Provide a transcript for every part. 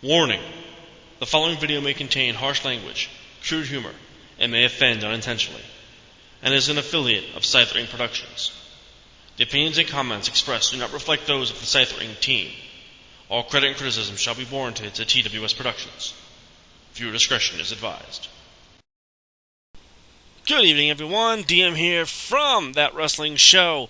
Warning: the following video may contain harsh language, crude humor, and may offend unintentionally, and is an affiliate of Scythe Ring Productions. The opinions and comments expressed do not reflect those of the Scythe Ring team. All credit and criticism shall be warranted to TWS Productions. Viewer discretion is advised. Good evening, everyone. DM here from That Wrestling Show.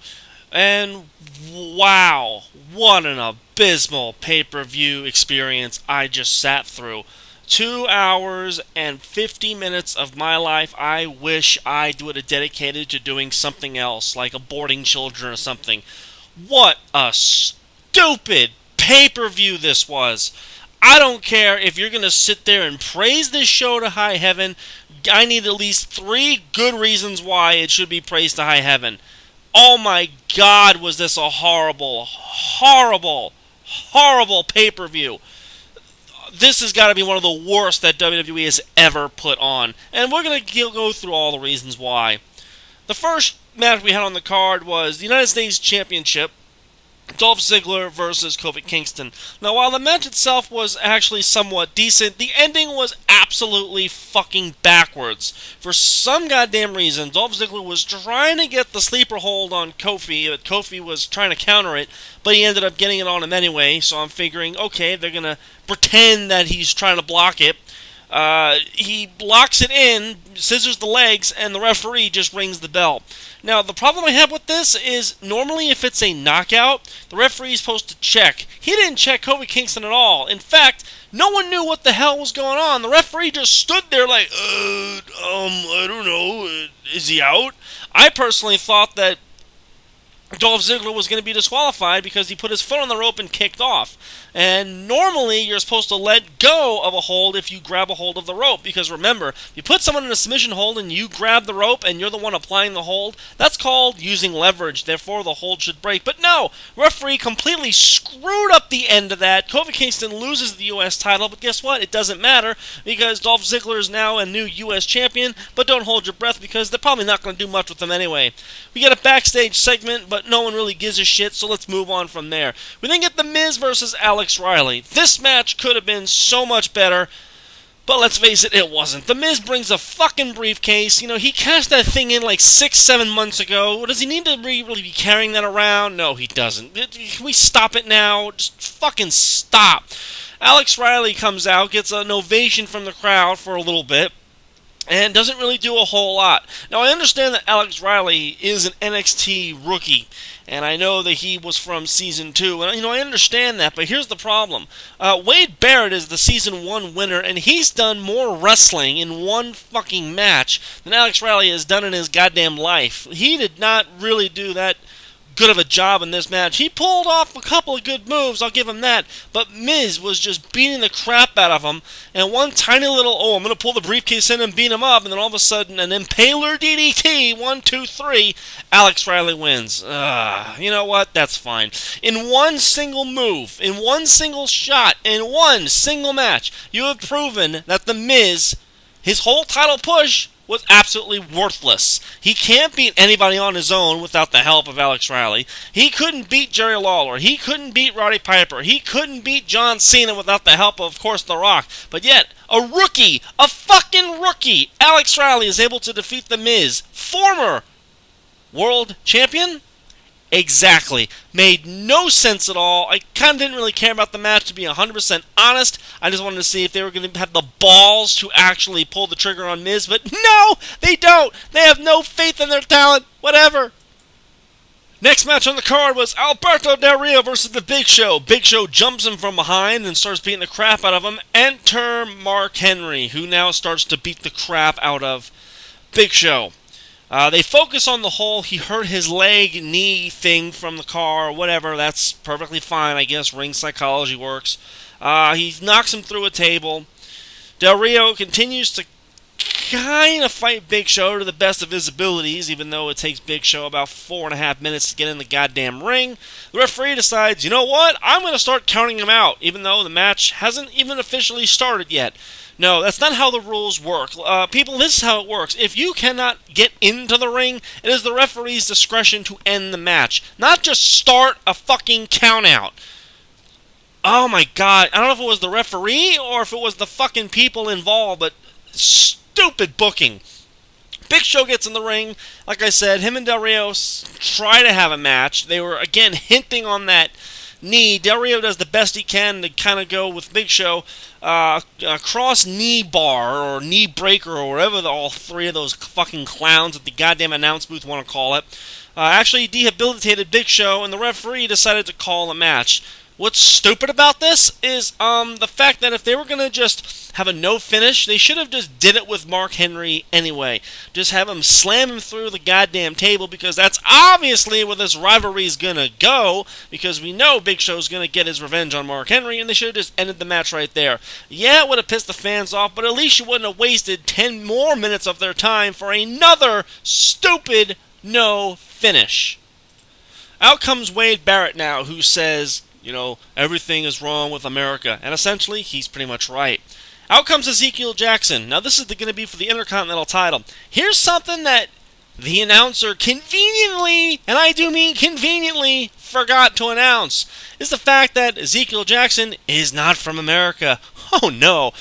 And wow, what an abysmal pay-per-view experience I just sat through. 2 hours and 50 minutes of my life I wish I would have dedicated to doing something else, like aborting children or something. What a stupid pay-per-view this was. I don't care if you're going to sit there and praise this show to high heaven. I need at least 3 good reasons why it should be praised to high heaven. Oh my God, was this a horrible, horrible, horrible pay-per-view. This has got to be one of the worst that WWE has ever put on. And we're going to go through all the reasons why. The first match we had on the card was the United States Championship. Dolph Ziggler versus Kofi Kingston. Now, while the match itself was actually somewhat decent, the ending was absolutely fucking backwards. For some goddamn reason, Dolph Ziggler was trying to get the sleeper hold on Kofi, but Kofi was trying to counter it, but he ended up getting it on him anyway, so I'm figuring, okay, they're going to pretend that he's trying to block it. He blocks it in, scissors the legs, and the referee just rings the bell. Now, the problem I have with this is, normally if it's a knockout, the referee is supposed to check. He didn't check Kofi Kingston at all. In fact, no one knew what the hell was going on. The referee just stood there like, I don't know, is he out? I personally thought that Dolph Ziggler was going to be disqualified because he put his foot on the rope and kicked off. And normally you're supposed to let go of a hold if you grab a hold of the rope. Because remember, you put someone in a submission hold and you grab the rope and you're the one applying the hold, that's called using leverage. Therefore, the hold should break. But no, referee completely screwed up the end of that. Kofi Kingston loses the U.S. title, but guess what? It doesn't matter because Dolph Ziggler is now a new U.S. champion. But don't hold your breath because they're probably not going to do much with him anyway. We get a backstage segment, but no one really gives a shit, so let's move on from there. We then get The Miz versus Alex Riley. This match could have been so much better, but let's face it, it wasn't. The Miz brings a fucking briefcase. You know, he cashed that thing in like 6-7 months ago. Does he need to really be carrying that around? No, he doesn't. Can we stop it now? Just fucking stop. Alex Riley comes out, gets an ovation from the crowd for a little bit, and doesn't really do a whole lot. Now, I understand that Alex Riley is an NXT rookie, and I know that he was from Season 2, and, I understand that, but here's the problem. Wade Barrett is the Season 1 winner, and he's done more wrestling in one fucking match than Alex Riley has done in his goddamn life. He did not really do that good of a job in this match. He pulled off a couple of good moves, I'll give him that, but Miz was just beating the crap out of him, and one tiny little, I'm going to pull the briefcase in and beat him up, and then all of a sudden, an impaler DDT, 1, 2, 3, Alex Riley wins. You know what? That's fine. In one single move, in one single shot, in one single match, you have proven that The Miz, his whole title push, was absolutely worthless. He can't beat anybody on his own without the help of Alex Riley. He couldn't beat Jerry Lawler. He couldn't beat Roddy Piper. He couldn't beat John Cena without the help of course, The Rock. But yet, a rookie, a fucking rookie, Alex Riley is able to defeat The Miz, former world champion? Exactly. Made no sense at all. I kind of didn't really care about the match, to be 100% honest. I just wanted to see if they were going to have the balls to actually pull the trigger on Miz, but no, they don't. They have no faith in their talent. Whatever. Next match on the card was Alberto Del Rio versus The Big Show. Big Show jumps him from behind and starts beating the crap out of him. Enter Mark Henry, who now starts to beat the crap out of Big Show. They focus on the whole, he hurt his leg, knee thing from the car, whatever, that's perfectly fine, I guess, ring psychology works. He knocks him through a table. Del Rio continues to kind of fight Big Show to the best of his abilities, even though it takes Big Show about 4.5 minutes to get in the goddamn ring. The referee decides, you know what, I'm going to start counting him out, even though the match hasn't even officially started yet. No, that's not how the rules work. People, this is how it works. If you cannot get into the ring, it is the referee's discretion to end the match. Not just start a fucking count out. Oh my god, I don't know if it was the referee or if it was the fucking people involved, but stupid booking. Big Show gets in the ring. Like I said, him and Del Rio try to have a match. They were, again, hinting on that knee. Del Rio does the best he can to kind of go with Big Show. A cross knee bar or knee breaker or whatever all three of those fucking clowns at the goddamn announce booth want to call it. Actually rehabilitated Big Show, and the referee decided to call a match. What's stupid about this is the fact that if they were going to just have a no finish, they should have just did it with Mark Henry anyway. Just have him slam him through the goddamn table, because that's obviously where this rivalry is going to go, because we know Big Show's going to get his revenge on Mark Henry, and they should have just ended the match right there. Yeah, it would have pissed the fans off, but at least you wouldn't have wasted 10 more minutes of their time for another stupid no finish. Out comes Wade Barrett now, who says, everything is wrong with America. And essentially, he's pretty much right. Out comes Ezekiel Jackson. Now, this is going to be for the Intercontinental title. Here's something that the announcer conveniently, and I do mean conveniently, forgot to announce, is the fact that Ezekiel Jackson is not from America. Oh, no.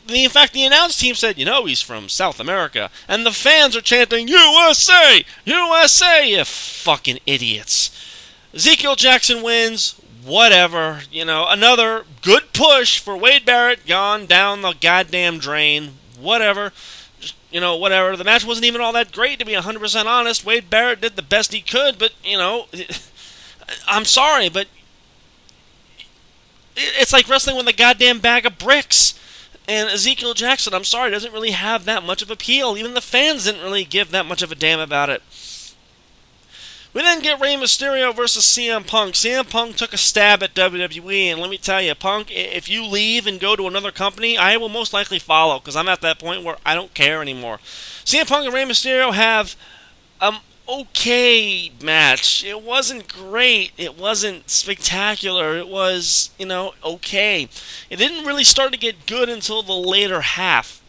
In fact, the announce team said, he's from South America. And the fans are chanting, USA! USA, you fucking idiots. Ezekiel Jackson wins, whatever, another good push for Wade Barrett, gone down the goddamn drain, whatever, whatever. The match wasn't even all that great, to be 100% honest. Wade Barrett did the best he could, but, I'm sorry, but it's like wrestling with a goddamn bag of bricks. And Ezekiel Jackson, I'm sorry, doesn't really have that much of appeal. Even the fans didn't really give that much of a damn about it. We then get Rey Mysterio versus CM Punk. CM Punk took a stab at WWE, and let me tell you, Punk, if you leave and go to another company, I will most likely follow, because I'm at that point where I don't care anymore. CM Punk and Rey Mysterio have okay match. It wasn't great. It wasn't spectacular. It was, okay. It didn't really start to get good until the later half.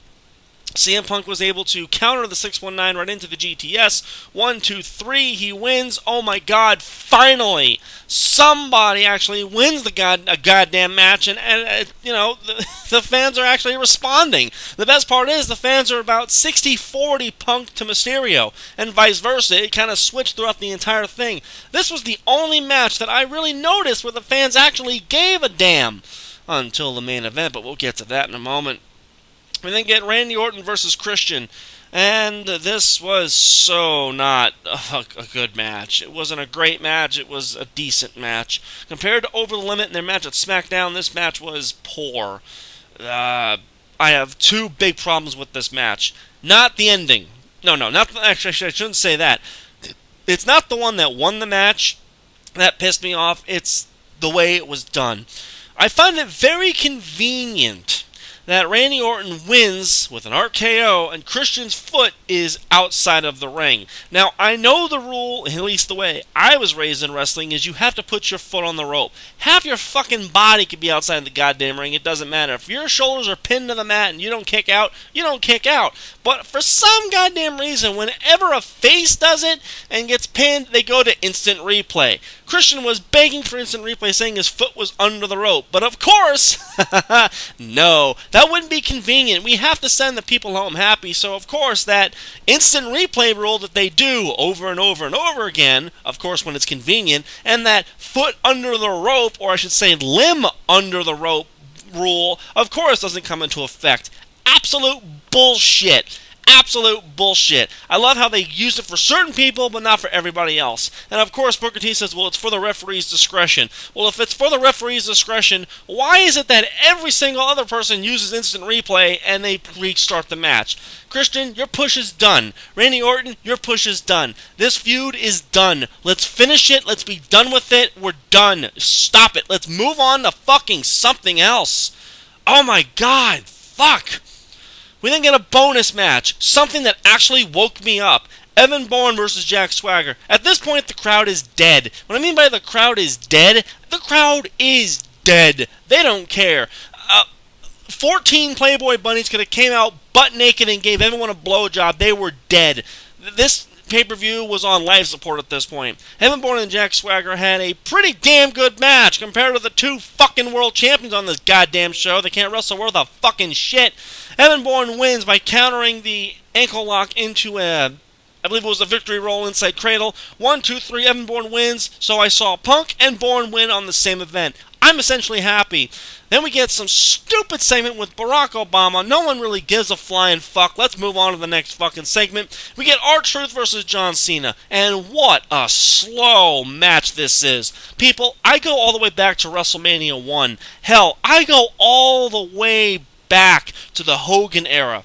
CM Punk was able to counter the 619 right into the GTS. 1, 2, 3, he wins. Oh my god, finally! Somebody actually wins a goddamn match, and the fans are actually responding. The best part is the fans are about 60-40 Punk to Mysterio, and vice versa. It kind of switched throughout the entire thing. This was the only match that I really noticed where the fans actually gave a damn until the main event, but we'll get to that in a moment. We then get Randy Orton versus Christian, and this was so not a good match. It wasn't a great match, it was a decent match. Compared to Over the Limit and their match at SmackDown, this match was poor. I have two big problems with this match. Not the ending. Actually, I shouldn't say that. It's not the one that won the match that pissed me off, it's the way it was done. I find it very convenient that Randy Orton wins with an RKO and Christian's foot is outside of the ring. Now, I know the rule, at least the way I was raised in wrestling, is you have to put your foot on the rope. Half your fucking body could be outside the goddamn ring, it doesn't matter. If your shoulders are pinned to the mat and you don't kick out, you don't kick out. But for some goddamn reason, whenever a face does it and gets pinned, they go to instant replay. Christian was begging for instant replay, saying his foot was under the rope. But of course, no, that wouldn't be convenient. We have to send the people home happy, so of course that instant replay rule that they do over and over and over again, of course when it's convenient, and that foot under the rope, or I should say limb under the rope rule, of course doesn't come into effect. Absolute bullshit. Absolute bullshit. I love how they use it for certain people, but not for everybody else. And of course, Booker T says, well, it's for the referee's discretion. Well, if it's for the referee's discretion, why is it that every single other person uses instant replay and they restart the match? Christian, your push is done. Randy Orton, your push is done. This feud is done. Let's finish it. Let's be done with it. We're done. Stop it. Let's move on to fucking something else. Oh my god. Fuck. We then get a bonus match, something that actually woke me up. Evan Bourne versus Jack Swagger. At this point, the crowd is dead. What I mean by the crowd is dead, the crowd is dead. They don't care. 14 Playboy bunnies could have came out butt naked and gave everyone a blowjob. They were dead. This pay-per-view was on life support at this point. Heaven Born and Jack Swagger had a pretty damn good match compared to the two fucking world champions on this goddamn show. They can't wrestle worth a fucking shit. Heaven Born wins by countering the ankle lock into I believe it was a victory roll inside Cradle. 1, 2, 3, Evan Bourne wins. So I saw Punk and Bourne win on the same event. I'm essentially happy. Then we get some stupid segment with Barack Obama. No one really gives a flying fuck. Let's move on to the next fucking segment. We get R-Truth versus John Cena. And what a slow match this is. People, I go all the way back to WrestleMania 1. Hell, I go all the way back to the Hogan era.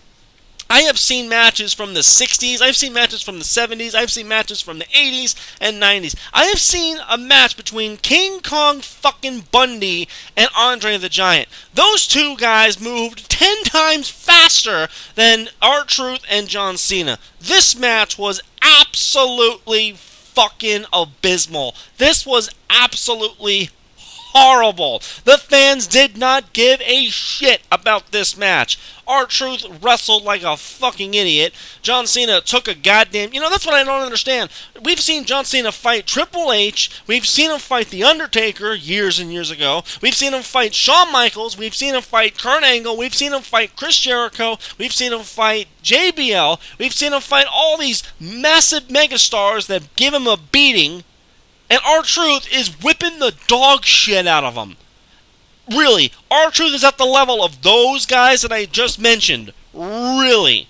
I have seen matches from the 60s, I've seen matches from the 70s, I've seen matches from the 80s and 90s. I have seen a match between King Kong fucking Bundy and Andre the Giant. Those two guys moved 10 times faster than R-Truth and John Cena. This match was absolutely fucking abysmal. This was absolutely horrible. The fans did not give a shit about this match. R-Truth wrestled like a fucking idiot. John Cena took a goddamn... that's what I don't understand. We've seen John Cena fight Triple H. We've seen him fight The Undertaker years and years ago. We've seen him fight Shawn Michaels. We've seen him fight Kurt Angle. We've seen him fight Chris Jericho. We've seen him fight JBL. We've seen him fight all these massive megastars that give him a beating. And R-Truth is whipping the dog shit out of them. Really, R-Truth is at the level of those guys that I just mentioned. Really.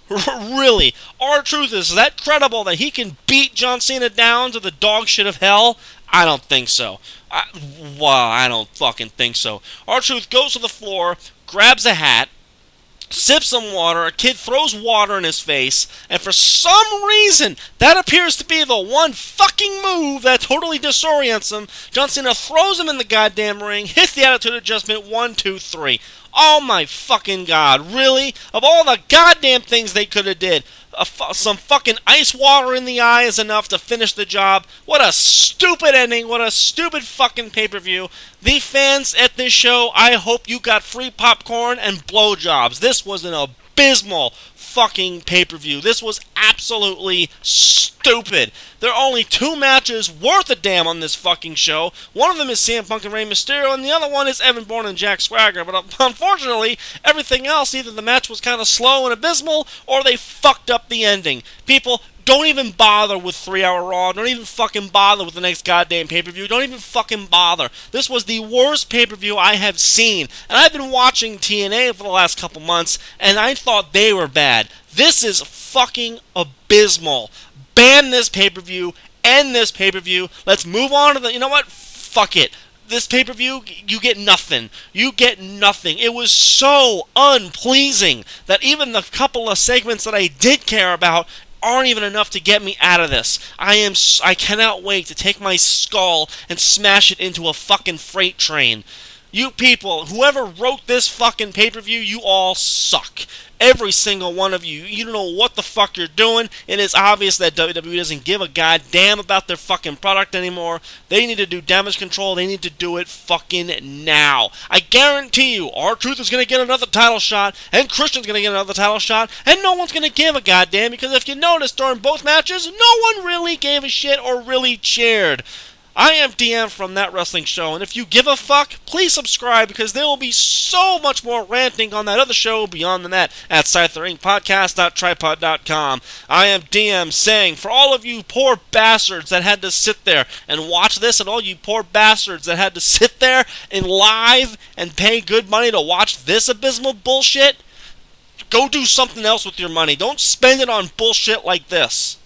Really. R-Truth is that credible that he can beat John Cena down to the dog shit of hell? I don't think so. I don't fucking think so. R-Truth goes to the floor, grabs a hat, sips some water, a kid throws water in his face, and for some reason, that appears to be the one fucking move that totally disorients him. John Cena throws him in the goddamn ring, hits the Attitude Adjustment, 1, 2, 3. Oh my fucking god, really? Of all the goddamn things they could have did, some fucking ice water in the eye is enough to finish the job. What a stupid ending, what a stupid fucking pay-per-view. The fans at this show, I hope you got free popcorn and blowjobs. This was an abysmal fucking pay-per-view. This was absolutely stupid. There are only 2 matches worth a damn on this fucking show. One of them is CM Punk and Rey Mysterio, and the other one is Evan Bourne and Jack Swagger. But unfortunately, everything else, either the match was kind of slow and abysmal, or they fucked up the ending. People, don't even bother with 3-Hour Raw. Don't even fucking bother with the next goddamn pay-per-view. Don't even fucking bother. This was the worst pay-per-view I have seen. And I've been watching TNA for the last couple months, and I thought they were bad. This is fucking abysmal. Ban this pay-per-view. End this pay-per-view. Let's move on to the... You know what? Fuck it. This pay-per-view, you get nothing. You get nothing. It was so unpleasing that even the couple of segments that I did care about aren't even enough to get me out of this. I cannot wait to take my skull and smash it into a fucking freight train. You people, whoever wrote this fucking pay-per-view, you all suck. Every single one of you. You don't know what the fuck you're doing. It is obvious that WWE doesn't give a goddamn about their fucking product anymore. They need to do damage control. They need to do it fucking now. I guarantee you, R-Truth is going to get another title shot, and Christian's going to get another title shot, and no one's going to give a goddamn, because if you notice during both matches, no one really gave a shit or really cheered. I am DM from That Wrestling Show, and if you give a fuck, please subscribe, because there will be so much more ranting on that other show beyond the net at ScytherInkPodcast.tripod.com. I am DM saying, for all of you poor bastards that had to sit there and watch this, and all you poor bastards that had to sit there and live and pay good money to watch this abysmal bullshit, go do something else with your money. Don't spend it on bullshit like this.